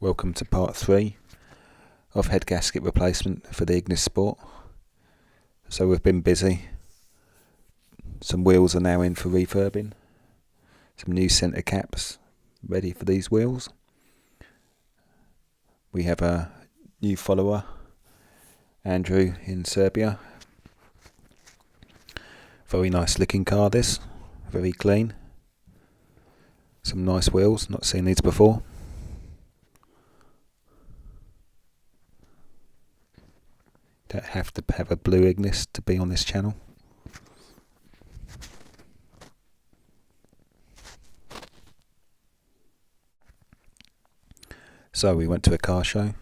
Welcome to part 3 of head gasket replacement for the Ignis Sport. So we've been busy. Some wheels are now in for refurbing. Some new centre caps ready for these wheels. We have a new follower, Andrew, in Serbia. Very nice looking car this, very clean. Some nice wheels, not seen these before. Don't have to have a blue Ignis to be on this channel. So we went to a car show.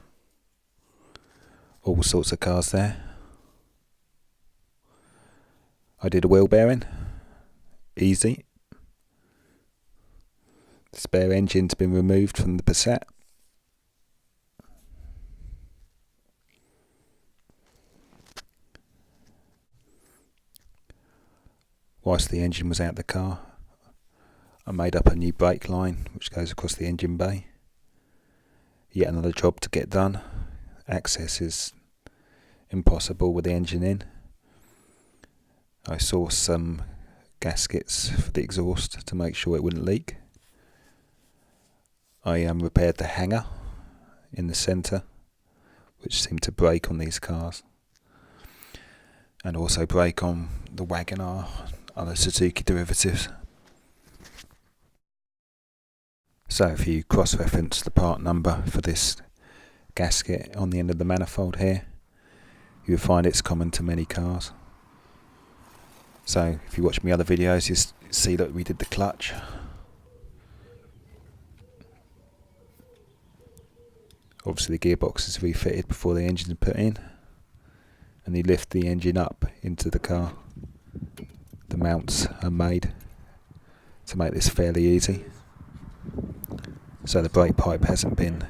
All sorts of cars there. I did a wheel bearing. Easy. The spare engine's been removed from the Passat. Whilst the engine was out the car, I made up a new brake line which goes across the engine bay. Yet another job to get done. Access is impossible with the engine in. I sourced some gaskets for the exhaust to make sure it wouldn't leak. I repaired the hanger in the centre, which seemed to break on these cars, and also break on the Wagoner, other Suzuki derivatives. So if you cross-reference the part number for this gasket on the end of the manifold here, you will find it's common to many cars. So if you watch my other videos, you see that we did the clutch. Obviously the gearbox is refitted before the engine is put in, and you lift the engine up into the car. The mounts are made to make this fairly easy. So the brake pipe hasn't been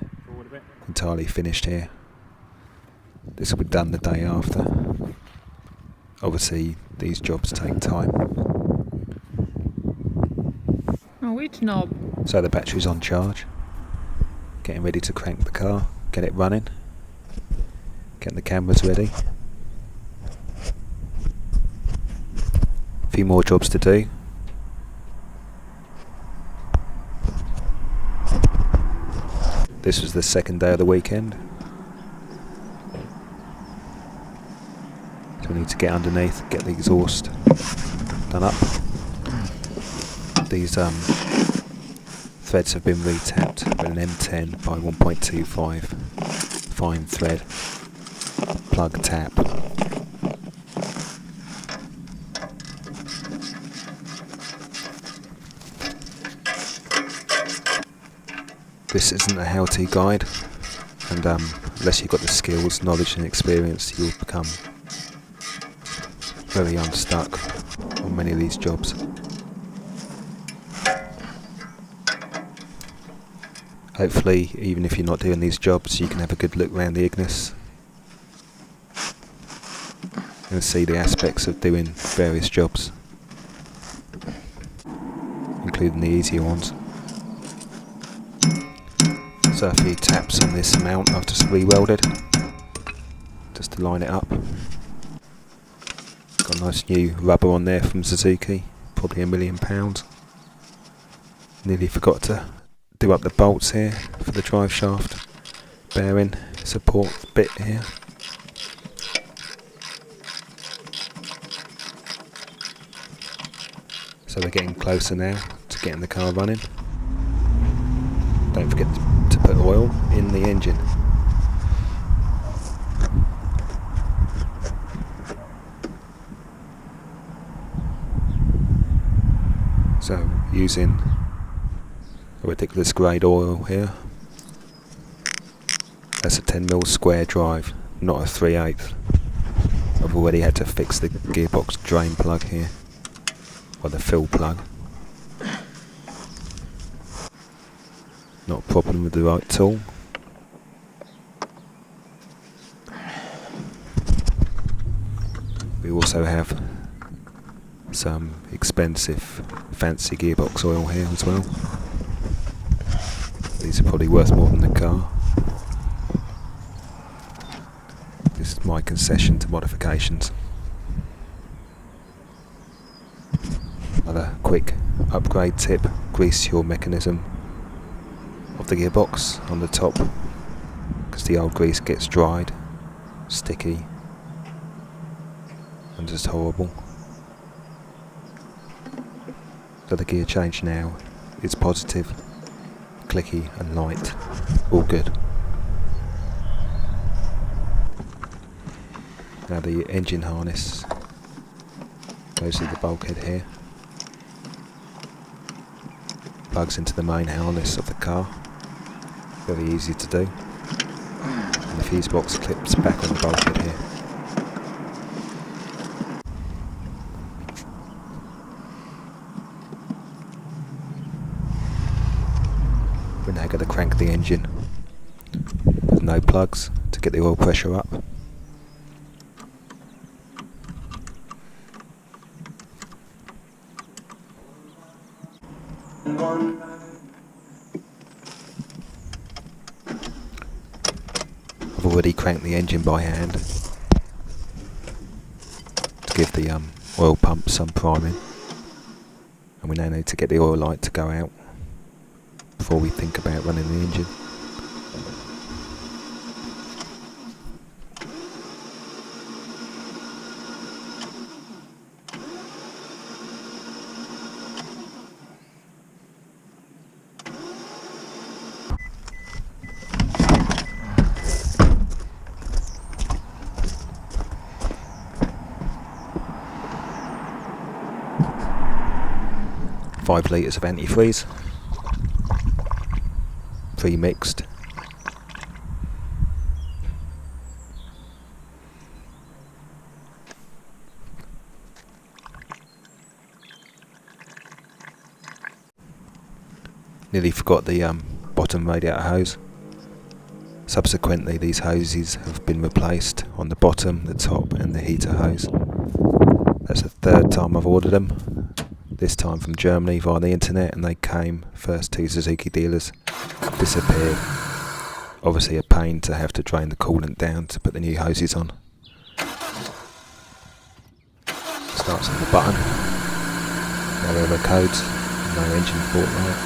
entirely finished here. This will be done the day after. Obviously these jobs take time. Oh, which knob? So the battery's on charge. Getting ready to crank the car, get it running. Getting the cameras ready. A few more jobs to do. This was the second day of the weekend. So we need to get underneath, get the exhaust done up. These threads have been retapped with an M10 by 1.25 fine thread plug tap. This isn't a how-to guide, and unless you've got the skills, knowledge and experience, you'll become very unstuck on many of these jobs. Hopefully, even if you're not doing these jobs, you can have a good look around the Ignis and see the aspects of doing various jobs, including the easier ones. So a few taps on this mount I've just re-welded, just to line it up. Got a nice new rubber on there from Suzuki, probably £1 million. Nearly forgot to do up the bolts here for the drive shaft bearing support bit here. So we're getting closer now to getting the car running. Don't forget to put oil in the engine. So using a ridiculous grade oil here. That's a 10mm square drive, not a 3/8. I've already had to fix the gearbox drain plug here, or the fill plug. Not a problem with the right tool. We also have some expensive fancy gearbox oil here as well. These are probably worth more than the car. This is my concession to modifications. Another quick upgrade tip: grease your mechanism of the gearbox on the top, because the old grease gets dried, sticky, and just horrible. So the gear change now is positive, clicky and light, all good. Now the engine harness goes to the bulkhead here, plugs into the main harness of the car, very easy to do, and the fuse box clips back on the bulkhead here. We're now going to crank the engine with no plugs to get the oil pressure up. I've already cranked the engine by hand to give the oil pump some priming, and we now need to get the oil light to go out before we think about running the engine. Five litres of antifreeze, pre-mixed. Nearly forgot the bottom radiator hose. Subsequently, these hoses have been replaced on the bottom, the top and the heater hose. That's the third time I've ordered them. This time from Germany via the internet, and they came first to Suzuki dealers, disappeared. Obviously a pain to have to drain the coolant down to put the new hoses on. Starts on the button. No error codes, no engine fault light.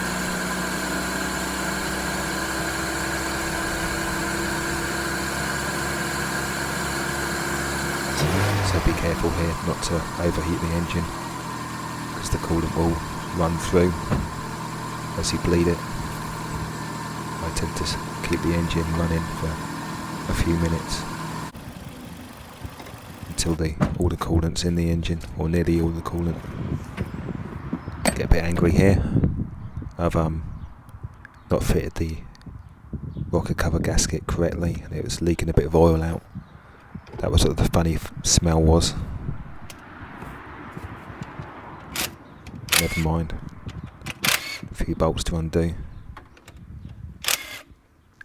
So be careful here not to overheat the engine, because the coolant will run through as you bleed it. I tend to keep the engine running for a few minutes until all the coolant's in the engine, or nearly all the coolant. Get a bit angry here. I've not fitted the rocker cover gasket correctly, and it was leaking a bit of oil out. That was what the funny smell was. Never mind. A few bolts to undo,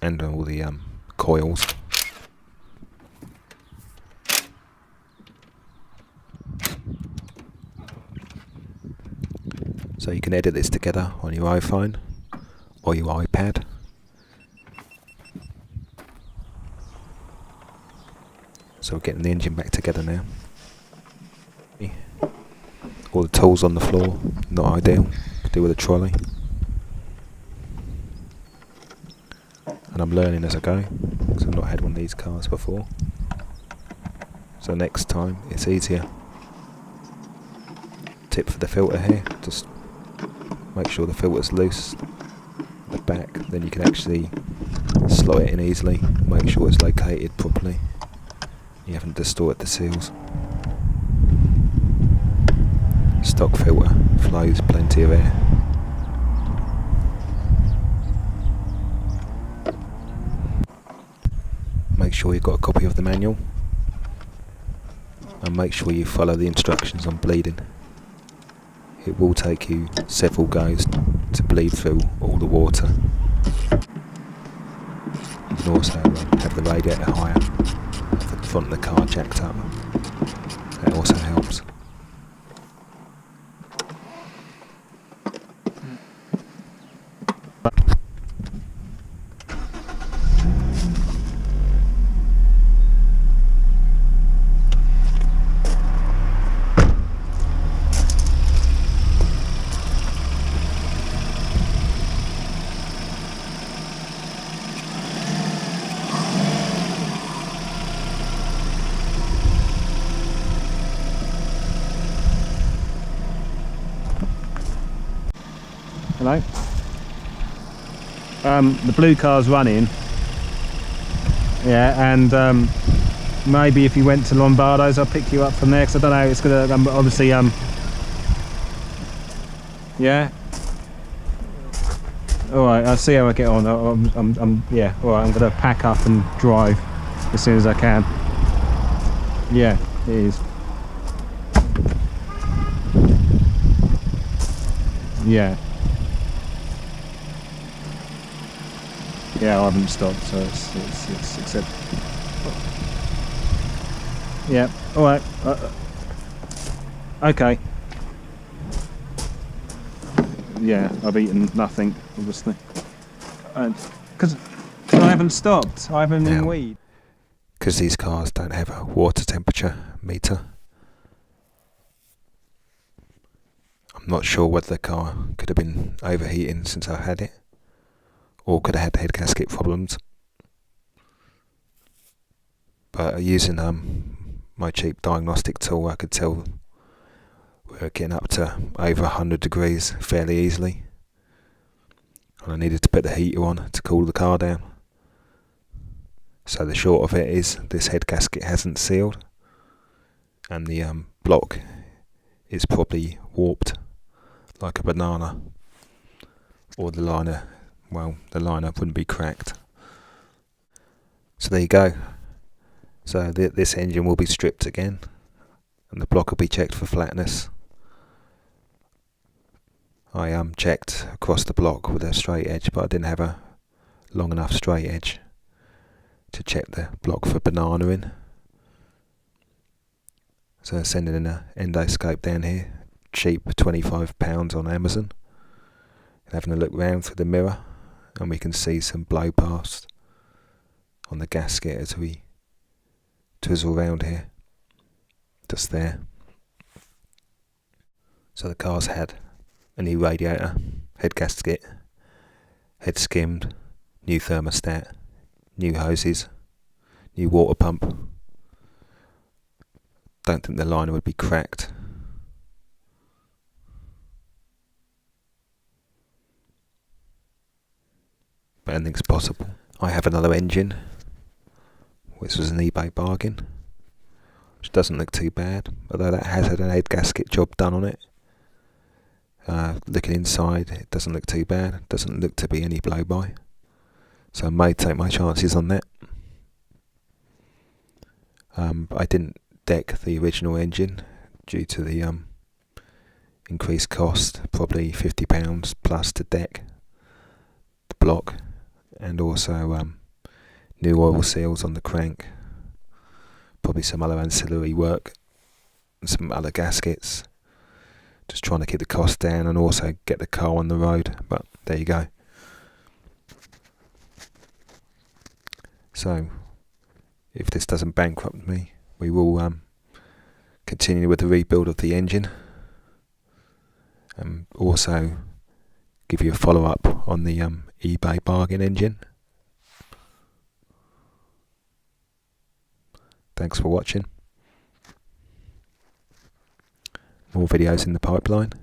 and all the coils. So you can edit this together on your iPhone or your iPad. So we're getting the engine back together now. All the tools on the floor, not ideal to do with a trolley. And I'm learning as I go, because I've not had one of these cars before. So next time it's easier. Tip for the filter here, just make sure the filter's loose at the back, then you can actually slot it in easily, make sure it's located properly. You haven't distorted the seals. Stock filter flows plenty of air. Make sure you've got a copy of the manual, and make sure you follow the instructions on bleeding. It will take you several goes to bleed through all the water. You can also have the radiator higher, have the front of the car jacked up. That also helps. the blue car's running. Yeah, and maybe if you went to Lombardo's, I'll pick you up from there, because I don't know, it's gonna obviously yeah. All right, I'll see how I get on. Yeah. All right, I'm gonna pack up and drive as soon as I can. Yeah, it is. Yeah. Yeah, I haven't stopped, so it's except. Yeah. All right. Okay. Yeah, I've eaten nothing, obviously, and because I haven't stopped, I haven't been weed. Because these cars don't have a water temperature meter. I'm not sure whether the car could have been overheating since I had it, or could have had head gasket problems. But using my cheap diagnostic tool, I could tell we're getting up to over 100 degrees fairly easily. And I needed to put the heater on to cool the car down. So the short of it is this head gasket hasn't sealed, and the block is probably warped like a banana, or the liner, well, the liner wouldn't be cracked. So there you go. So this engine will be stripped again, and the block will be checked for flatness. I checked across the block with a straight edge, but I didn't have a long enough straight edge to check the block for banana in. So sending in an endoscope down here, cheap, £25 on Amazon, and having a look round through the mirror, and we can see some blow past on the gasket as we twizzle round here, just there. So the car's had a new radiator, head gasket, head skimmed, new thermostat, new hoses, new water pump. Don't think the liner would be cracked. But anything's possible. I have another engine, which was an eBay bargain, which doesn't look too bad, although that has had an head gasket job done on it. Looking inside, it doesn't look too bad. It doesn't look to be any blow-by, so I may take my chances on that. I didn't deck the original engine due to the increased cost, probably £50 plus to deck the block, and also new oil seals on the crank, probably some other ancillary work, and some other gaskets, just trying to keep the cost down and also get the car on the road. But there you go. So if this doesn't bankrupt me, we will continue with the rebuild of the engine, and also give you a follow-up on the eBay bargain engine. Thanks for watching. More videos in the pipeline.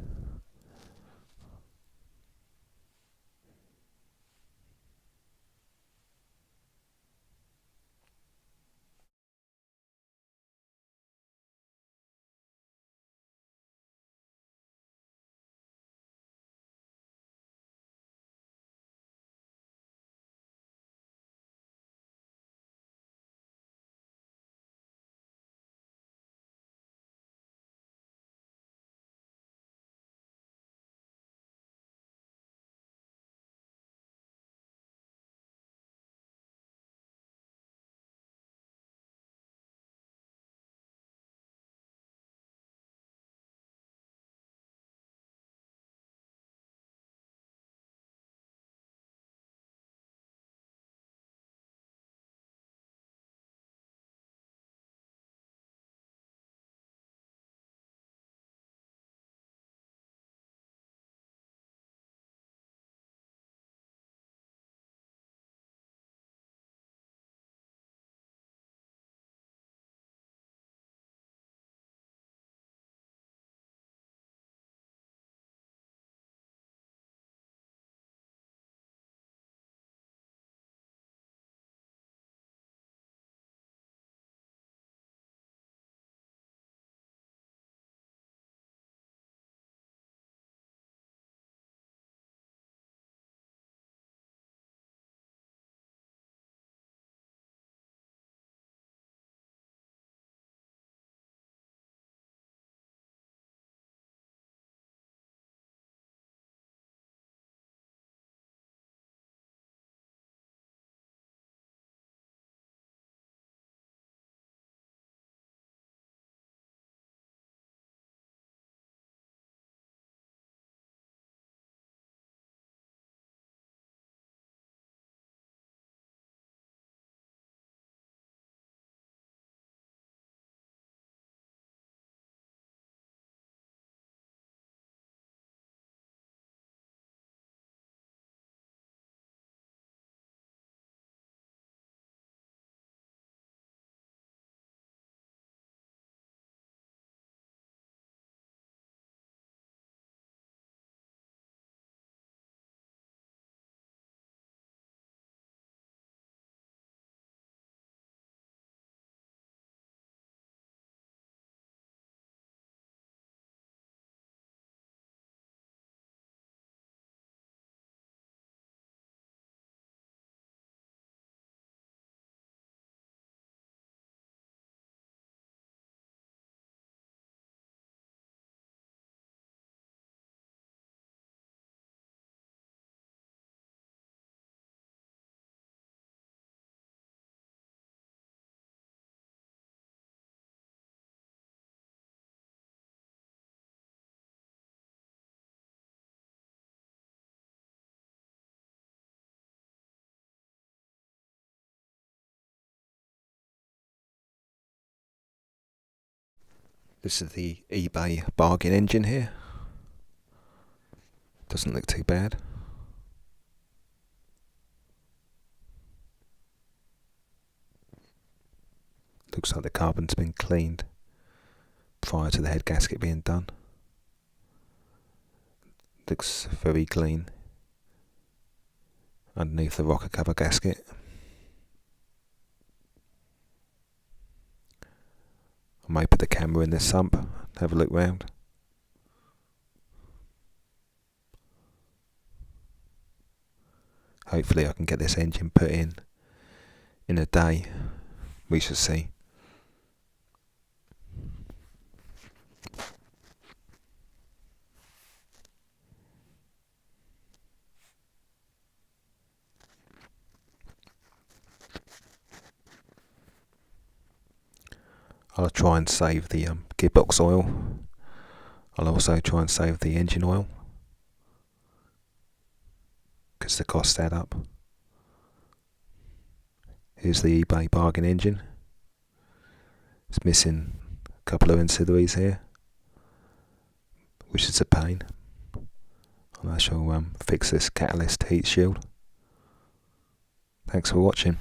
This is the eBay bargain engine here. Doesn't look too bad. Looks like the carbon's been cleaned prior to the head gasket being done. Looks very clean underneath the rocker cover gasket. I may put the camera in this sump, have a look round. Hopefully I can get this engine put in a day. We shall see. I'll try and save the gearbox oil. I'll also try and save the engine oil, because the costs add up. Here's the eBay bargain engine. It's missing a couple of ancillaries here, which is a pain. And I shall fix this catalyst heat shield. Thanks for watching.